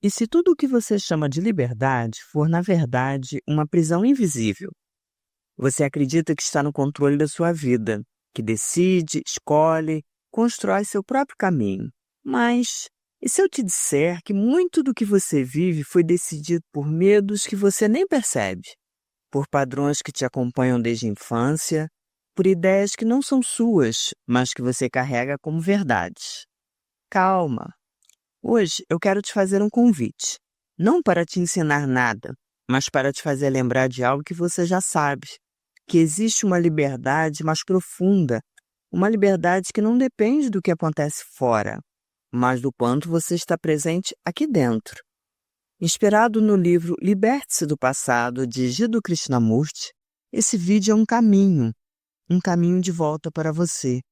E se tudo o que você chama de liberdade for, na verdade, uma prisão invisível? Você acredita que está no controle da sua vida, que decide, escolhe, constrói seu próprio caminho. Mas e se eu te disser que muito do que você vive foi decidido por medos que você nem percebe, por padrões que te acompanham desde a infância, por ideias que não são suas, mas que você carrega como verdades? Calma. Hoje eu quero te fazer um convite. Não para te ensinar nada, mas para te fazer lembrar de algo que você já sabe. Que existe uma liberdade mais profunda, uma liberdade que não depende do que acontece fora, mas do quanto você está presente aqui dentro. Inspirado no livro Liberte-se do Passado, de Jiddu Krishnamurti, esse vídeo é um caminho de volta para você.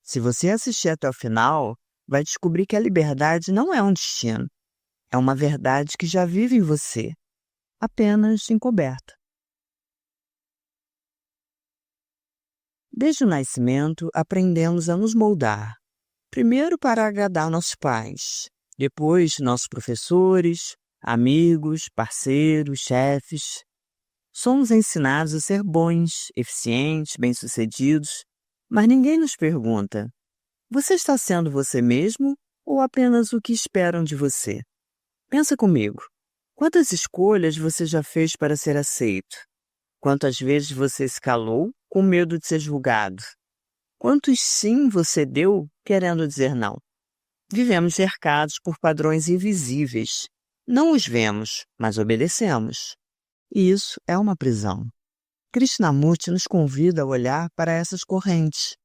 Se você assistir até o final, vai descobrir que a liberdade não é um destino, é uma verdade que já vive em você, apenas encoberta. Desde o nascimento, aprendemos a nos moldar. Primeiro para agradar nossos pais, depois nossos professores, amigos, parceiros, chefes. Somos ensinados a ser bons, eficientes, bem-sucedidos, mas ninguém nos pergunta: você está sendo você mesmo ou apenas o que esperam de você? Pensa comigo. Quantas escolhas você já fez para ser aceito? Quantas vezes você se calou com medo de ser julgado? Quantos sim você deu querendo dizer não? Vivemos cercados por padrões invisíveis. Não os vemos, mas obedecemos. E isso é uma prisão. Krishnamurti nos convida a olhar para essas correntes,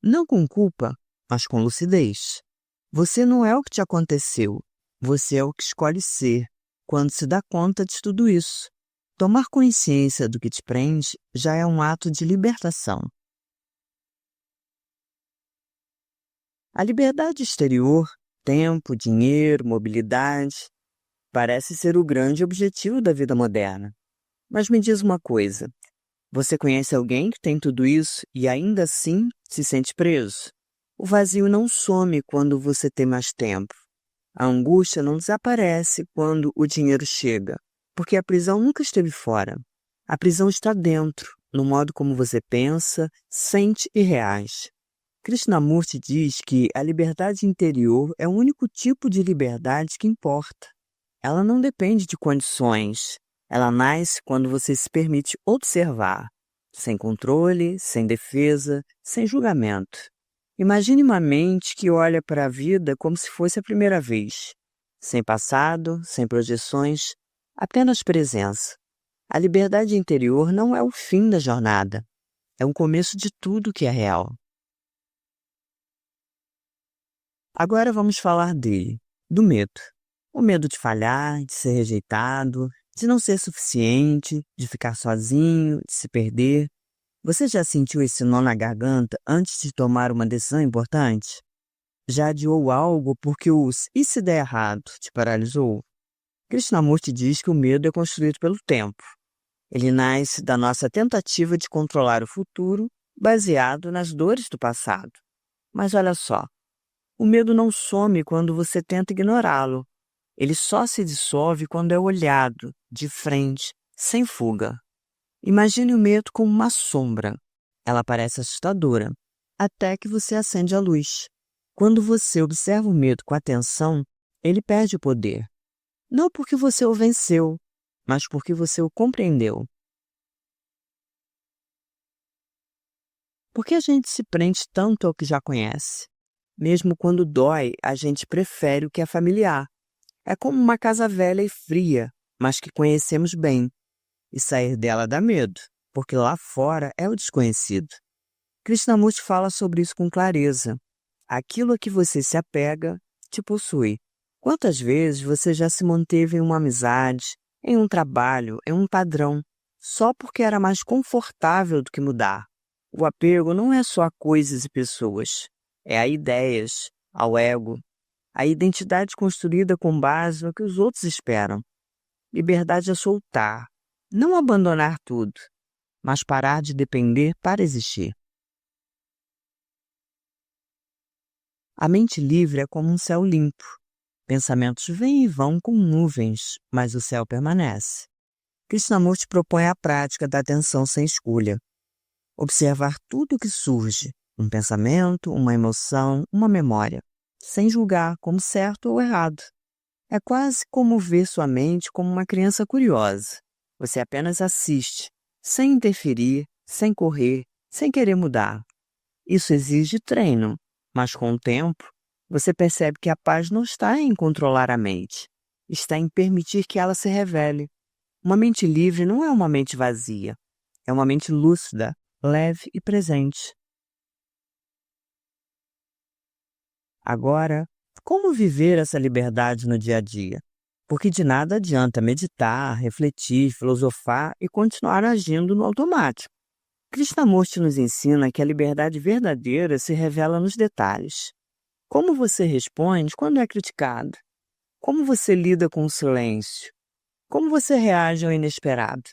não com culpa, mas com lucidez. Você não é o que te aconteceu, você é o que escolhe ser, quando se dá conta de tudo isso. Tomar consciência do que te prende já é um ato de libertação. A liberdade exterior, tempo, dinheiro, mobilidade, parece ser o grande objetivo da vida moderna. Mas me diz uma coisa, você conhece alguém que tem tudo isso e ainda assim se sente preso? O vazio não some quando você tem mais tempo. A angústia não desaparece quando o dinheiro chega, porque a prisão nunca esteve fora. A prisão está dentro, no modo como você pensa, sente e reage. Krishnamurti diz que a liberdade interior é o único tipo de liberdade que importa. Ela não depende de condições. Ela nasce quando você se permite observar, sem controle, sem defesa, sem julgamento. Imagine uma mente que olha para a vida como se fosse a primeira vez, sem passado, sem projeções, apenas presença. A liberdade interior não é o fim da jornada, é o começo de tudo que é real. Agora vamos falar dele, do medo. O medo de falhar, de ser rejeitado, de não ser suficiente, de ficar sozinho, de se perder. Você já sentiu esse nó na garganta antes de tomar uma decisão importante? Já adiou algo porque os "e se der errado" te paralisou? Krishnamurti diz que o medo é construído pelo tempo. Ele nasce da nossa tentativa de controlar o futuro baseado nas dores do passado. Mas olha só, o medo não some quando você tenta ignorá-lo. Ele só se dissolve quando é olhado, de frente, sem fuga. Imagine o medo como uma sombra. Ela parece assustadora, até que você acende a luz. Quando você observa o medo com atenção, ele perde o poder. Não porque você o venceu, mas porque você o compreendeu. Por que a gente se prende tanto ao que já conhece? Mesmo quando dói, a gente prefere o que é familiar. É como uma casa velha e fria, mas que conhecemos bem. E sair dela dá medo, porque lá fora é o desconhecido. Krishnamurti fala sobre isso com clareza. Aquilo a que você se apega te possui. Quantas vezes você já se manteve em uma amizade, em um trabalho, em um padrão, só porque era mais confortável do que mudar? O apego não é só a coisas e pessoas, é a ideias, ao ego, a identidade construída com base no que os outros esperam. Liberdade é soltar, não abandonar tudo, mas parar de depender para existir. A mente livre é como um céu limpo. Pensamentos vêm e vão com nuvens, mas o céu permanece. Krishnamurti propõe a prática da atenção sem escolha. Observar tudo o que surge, um pensamento, uma emoção, uma memória, sem julgar como certo ou errado. É quase como ver sua mente como uma criança curiosa. Você apenas assiste, sem interferir, sem correr, sem querer mudar. Isso exige treino, mas com o tempo, você percebe que a paz não está em controlar a mente, está em permitir que ela se revele. Uma mente livre não é uma mente vazia, é uma mente lúcida, leve e presente. Agora, como viver essa liberdade no dia a dia? Porque de nada adianta meditar, refletir, filosofar e continuar agindo no automático. Krishnamurti nos ensina que a liberdade verdadeira se revela nos detalhes. Como você responde quando é criticado? Como você lida com o silêncio? Como você reage ao inesperado?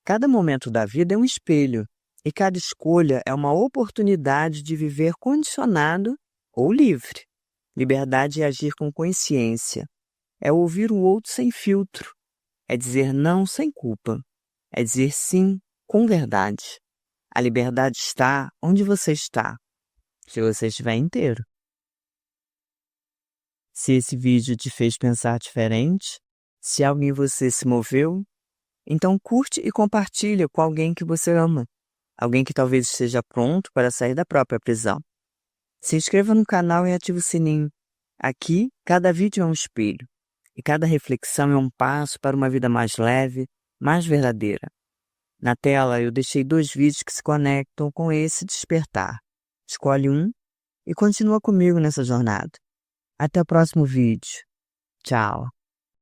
Cada momento da vida é um espelho, e cada escolha é uma oportunidade de viver condicionado ou livre. Liberdade é agir com consciência, é ouvir o outro sem filtro, é dizer não sem culpa, é dizer sim com verdade. A liberdade está onde você está, se você estiver inteiro. Se esse vídeo te fez pensar diferente, se algo em você se moveu, então curte e compartilha com alguém que você ama, alguém que talvez esteja pronto para sair da própria prisão. Se inscreva no canal e ative o sininho. Aqui, cada vídeo é um espelho, e cada reflexão é um passo para uma vida mais leve, mais verdadeira. Na tela, eu deixei 2 vídeos que se conectam com esse despertar. Escolhe um e continua comigo nessa jornada. Até o próximo vídeo. Tchau.